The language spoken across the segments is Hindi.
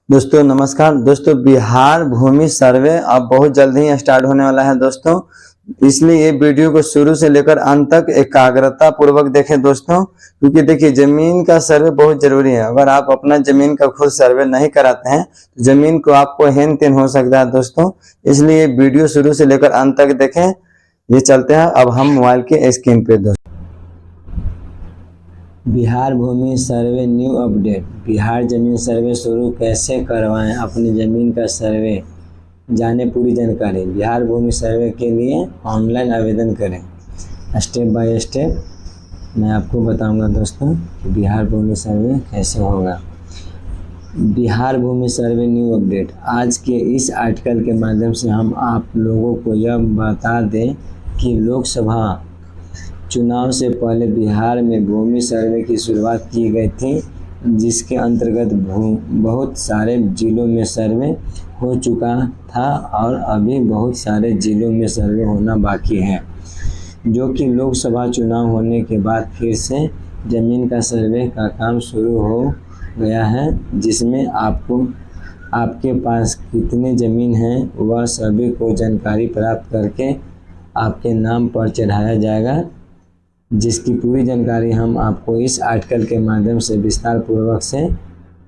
दोस्तों नमस्कार। दोस्तों बिहार भूमि सर्वे अब बहुत जल्द ही स्टार्ट होने वाला है दोस्तों, इसलिए ये वीडियो को शुरू से लेकर अंत तक एकाग्रता पूर्वक देखें दोस्तों, क्योंकि देखिए जमीन का सर्वे बहुत जरूरी है। अगर आप अपना जमीन का खुद सर्वे नहीं कराते हैं तो जमीन को आपको हेन तेन हो सकता है दोस्तों, इसलिए वीडियो शुरू से लेकर अंत तक देखें। ये चलते हैं अब हम मोबाइल के स्क्रीन पे दोस्तों। बिहार भूमि सर्वे न्यू अपडेट। बिहार जमीन सर्वे शुरू कैसे करवाएं, अपनी ज़मीन का सर्वे जाने पूरी जानकारी। बिहार भूमि सर्वे के लिए ऑनलाइन आवेदन करें। स्टेप बाय स्टेप मैं आपको बताऊंगा दोस्तों कि बिहार भूमि सर्वे कैसे होगा। बिहार भूमि सर्वे न्यू अपडेट। आज के इस आर्टिकल के माध्यम से हम आप लोगों को यह बता दें कि लोकसभा चुनाव से पहले बिहार में भूमि सर्वे की शुरुआत की गई थी, जिसके अंतर्गत बहुत सारे जिलों में सर्वे हो चुका था और अभी बहुत सारे जिलों में सर्वे होना बाकी है, जो कि लोकसभा चुनाव होने के बाद फिर से ज़मीन का सर्वे का काम शुरू हो गया है, जिसमें आपके पास कितनी ज़मीन है वह सभी को जानकारी प्राप्त करके आपके नाम पर चढ़ाया जाएगा, जिसकी पूरी जानकारी हम आपको इस आर्टिकल के माध्यम से विस्तार पूर्वक से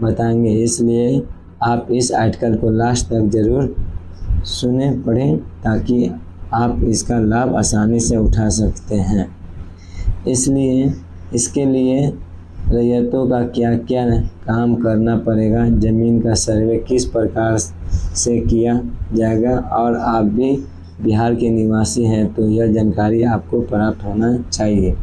बताएंगे। इसलिए आप इस आर्टिकल को लास्ट तक ज़रूर सुने पढ़ें ताकि आप इसका लाभ आसानी से उठा सकते हैं। इसलिए इसके लिए रैयतों का क्या क्या काम करना पड़ेगा, ज़मीन का सर्वे किस प्रकार से किया जाएगा, और आप भी बिहार के निवासी हैं तो यह जानकारी आपको प्राप्त होना चाहिए,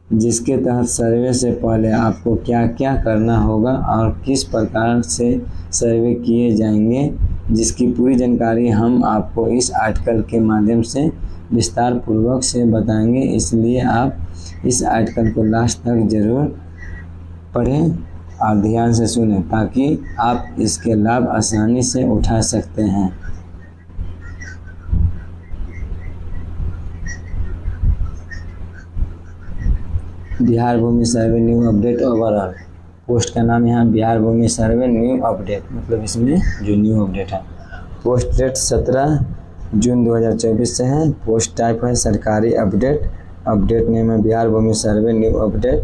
जिसके तहत सर्वे से पहले आपको क्या क्या करना होगा और किस प्रकार से सर्वे किए जाएंगे, जिसकी पूरी जानकारी हम आपको इस आर्टिकल के माध्यम से विस्तार पूर्वक से बताएंगे। इसलिए आप इस आर्टिकल को लास्ट तक ज़रूर पढ़ें और ध्यान से सुनें ताकि आप इसके लाभ आसानी से उठा सकते हैं। बिहार भूमि सर्वे न्यू अपडेट ओवरऑल। पोस्ट का नाम यहाँ बिहार भूमि सर्वे न्यू अपडेट, मतलब इसमें जो न्यू अपडेट है। पोस्ट डेट 17 जून 2024 से है। पोस्ट टाइप है सरकारी अपडेट। अपडेट नेम है बिहार भूमि सर्वे न्यू अपडेट।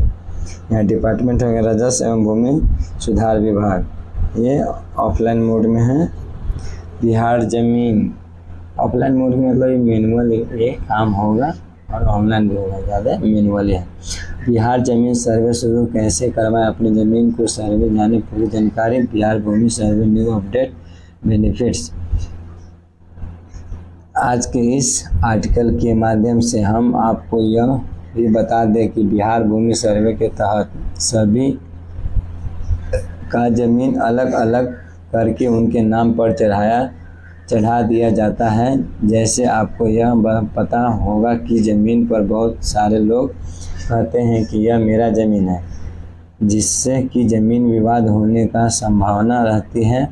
यहाँ डिपार्टमेंट है राजस्व एवं भूमि सुधार विभाग। ये ऑफलाइन मोड में है। बिहार जमीन ऑफलाइन मोड में मतलब ये मैनुअल ये काम होगा और ऑनलाइन भी होगा, ज़्यादा मैनुअल है। बिहार जमीन सर्वे शुरू कैसे करवाएं, अपनी ज़मीन को सर्वे जाने पूरी जानकारी। बिहार भूमि सर्वे न्यू अपडेट बेनिफिट्स। आज के इस आर्टिकल के माध्यम से हम आपको यह भी बता दें कि बिहार भूमि सर्वे के तहत सभी का ज़मीन अलग अलग करके उनके नाम पर चढ़ा दिया जाता है। जैसे आपको यह पता होगा कि ज़मीन पर बहुत सारे लोग कहते हैं कि यह मेरा ज़मीन है, जिससे कि ज़मीन विवाद होने का संभावना रहती है।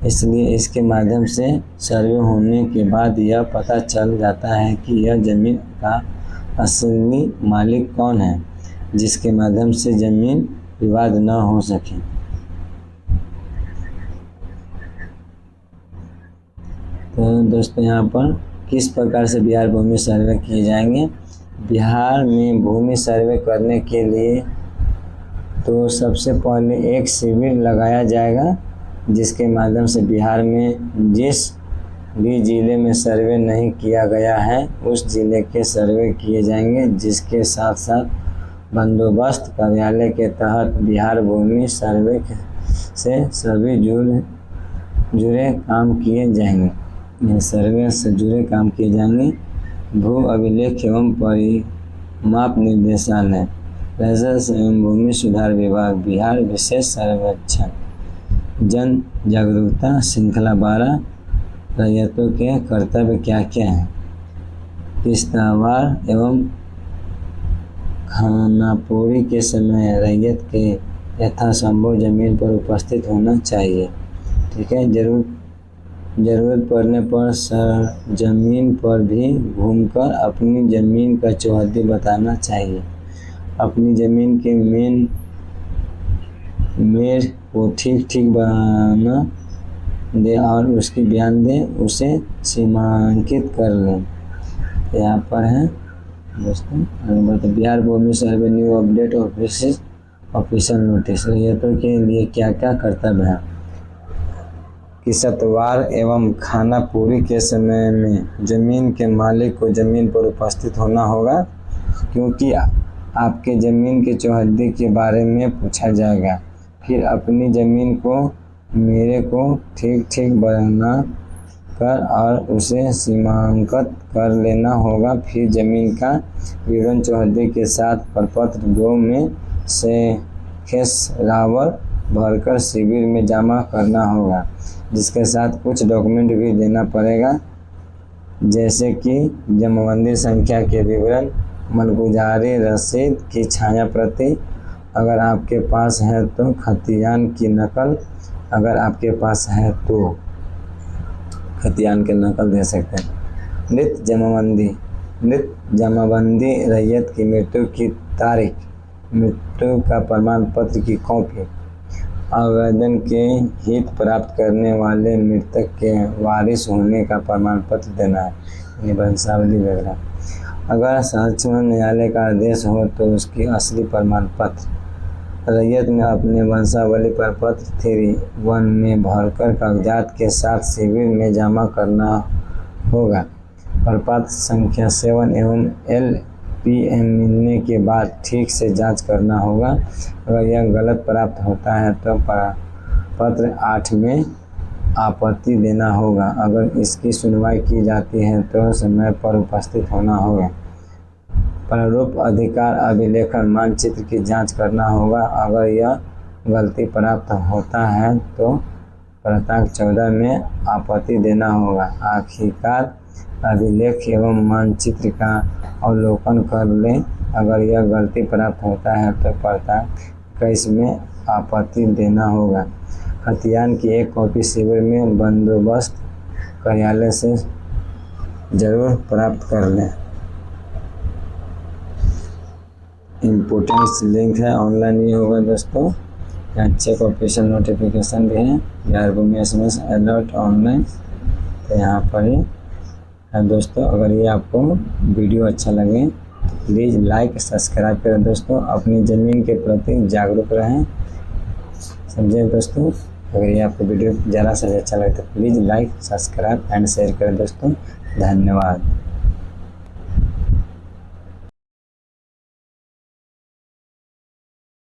इसलिए इसके माध्यम से सर्वे होने के बाद यह पता चल जाता है कि यह ज़मीन का असली मालिक कौन है, जिसके माध्यम से ज़मीन विवाद न हो सके। तो दोस्तों यहाँ पर किस प्रकार से बिहार भूमि सर्वे किए जाएंगे। बिहार में भूमि सर्वे करने के लिए तो सबसे पहले एक शिविर लगाया जाएगा, जिसके माध्यम से बिहार में जिस भी ज़िले में सर्वे नहीं किया गया है उस ज़िले के सर्वे किए जाएंगे, जिसके साथ साथ बंदोबस्त कार्यालय के तहत बिहार भूमि सर्वे से सभी जुड़े काम किए जाएंगे। सर्वे से जुड़े काम किए जाएंगे। भू अभिलेख एवं परिमाप निर्देशालय, राजस्व एवं भूमि सुधार विभाग, बिहार विशेष सर्वेक्षण। जन जागरूकता श्रृंखला 12। रैयतों के कर्तव्य क्या क्या हैं। किश्तवाड़ एवं खानापूरी के समय रैयत के यथासंभव जमीन पर उपस्थित होना चाहिए। ठीक है, ज़रूरत पड़ने पर जमीन पर भी घूमकर अपनी ज़मीन का चौहद्दी बताना चाहिए। अपनी ज़मीन के मेन मेयर को ठीक ठीक बना दे और उसकी बयान दे, उसे सीमांकित कर लें। यहाँ पर है दोस्तों, मतलब बिहार भूमि सर्वे न्यू अपडेट ऑफिशियल नोटिस। रैयतों के लिए क्या क्या कर्तव्य है कि सतवार एवं खाना पूरी के समय में जमीन के मालिक को जमीन पर उपस्थित होना होगा, क्योंकि आपके ज़मीन के चौहद्दी के बारे में पूछा जाएगा। फिर अपनी ज़मीन को मेरे को ठीक ठीक बना कर और उसे सीमांकित कर लेना होगा। फिर ज़मीन का विवरण चौहद्दी के साथ प्रपत्र 2 में से खेसरावर भरकर शिविर में जमा करना होगा, जिसके साथ कुछ डॉक्यूमेंट भी देना पड़ेगा, जैसे कि जमाबंदी संख्या के विवरण, मालगुजारी रसीद की छाया प्रति अगर आपके पास है तो, खतियान की नकल अगर आपके पास है तो खतियान की नकल दे सकते हैं। मृत जमाबंदी रैयत की मृत्यु की तारीख, मृत्यु का प्रमाण पत्र की कॉपी, आवेदन के हित प्राप्त करने वाले मृतक के वारिस होने का प्रमाण पत्र देना है, वंशावली वगैरह। अगर सक्षम न्यायालय का आदेश हो तो उसकी असली प्रमाण पत्र। रैयत में अपने वंशावली प्रपत्र 3(1) में भरकर कागजात के साथ शिविर में जमा करना होगा। प्रपत्र संख्या 7 एवं LPM मिलने के बाद ठीक से जांच करना होगा। अगर यह गलत प्राप्त होता है तो पत्र 8 में आपत्ति देना होगा। अगर इसकी सुनवाई की जाती है तो समय पर उपस्थित होना होगा। प्रारूप अधिकार अभिलेखन मानचित्र की जांच करना होगा। अगर यह गलती प्राप्त होता है तो प्रताक 14 में आपत्ति देना होगा। आखिरकार अभिलेख एवं मानचित्र का अवलोकन कर लें। अगर यह गलती प्राप्त होता है तो प्रताक 21 में आपत्ति देना होगा। खतियान की एक कॉपी शिविर में बंदोबस्त कार्यालय से जरूर प्राप्त कर लें। इम्पोर्टेंट लिंक है, ऑनलाइन ही होगा दोस्तों। यहाँ चेक ऑफिशियल नोटिफिकेशन भी है, बिहार भूमि SMS अलर्ट ऑनलाइन, तो यहाँ पर ही है दोस्तों। अगर ये आपको वीडियो अच्छा लगे प्लीज़ लाइक सब्सक्राइब करें दोस्तों। अपनी ज़मीन के प्रति जागरूक रहें, समझे दोस्तों। अगर ये आपको वीडियो ज़रा सा अच्छा लगे तो please like subscribe and share करें दोस्तों। धन्यवाद।